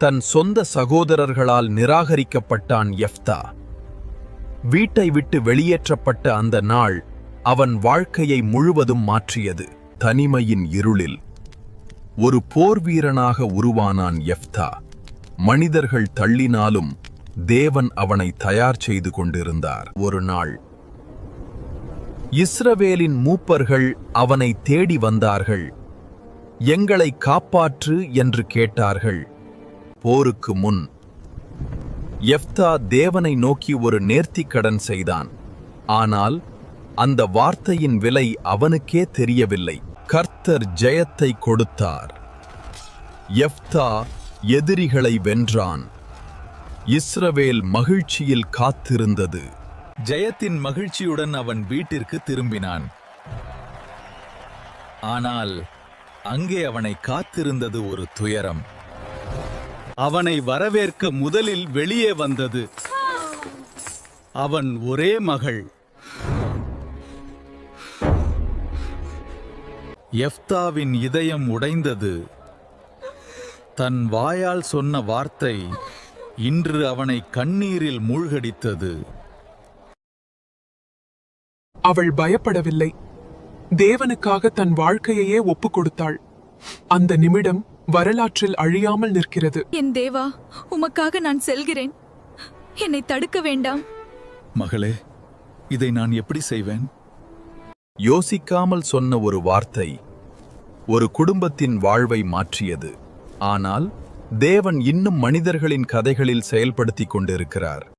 தன் சொந்த சகோதரர்களால் நிராகரிக்கப்பட்டான் யெப்தா. வீட்டை விட்டு வெளியேற்றப்பட்ட அந்த நாள் அவன் வாழ்க்கையை முழுவதும் மாற்றியது. தனிமையின் இருளில் ஒரு போர்வீரனாக உருவானான் யெப்தா. மனிதர்கள் தள்ளினாலும் தேவன் அவனை தயார் செய்து கொண்டிருந்தார். ஒரு நாள் இஸ்ரவேலின் மூப்பர்கள் அவனை தேடி வந்தார்கள். எங்களை காப்பாற்று என்று கேட்டார்கள். போருக்கு முன் யெப்தா தேவனை நோக்கி ஒரு நேர்த்திக்கடன் செய்தான். ஆனால் அந்த வார்த்தையின் விலை அவனுக்கே தெரியவில்லை. கர்த்தர் ஜெயத்தை கொடுத்தார். யெப்தா எதிரிகளை வென்றான். இஸ்ரவேல் மகிழ்ச்சியில் காத்திருந்தது. ஜெயத்தின் மகிழ்ச்சியுடன் அவன் வீட்டிற்கு திரும்பினான். ஆனால் அங்கே அவனை காத்திருந்தது ஒரு துயரம். அவனை வரவேற்க முதலில் வெளியே வந்தது அவன் ஒரே மகள். யெப்தாவின் இதயம் உடைந்தது. தன் வாயால் சொன்ன வார்த்தை இன்று அவனை கண்ணீரில் மூழ்கடித்தது. அவள் பயப்படவில்லை. தேவனுக்காக தன் வாழ்க்கையையே ஒப்புக் கொடுத்தாள். அந்த நிமிடம் வரலாற்றில் அழியாமல் நிற்கிறது. என் தேவா, உமக்காக நான் செல்கிறேன். என்னை தடுக்க வேண்டாம். மகளே, இதை நான் எப்படி செய்வேன்? யோசிக்காமல் சொன்ன ஒரு வார்த்தை ஒரு குடும்பத்தின் வாழ்வை மாற்றியது. ஆனால் தேவன் இன்னும் மனிதர்களின் கதைகளில் செயல்படுத்திக் கொண்டிருக்கிறார்.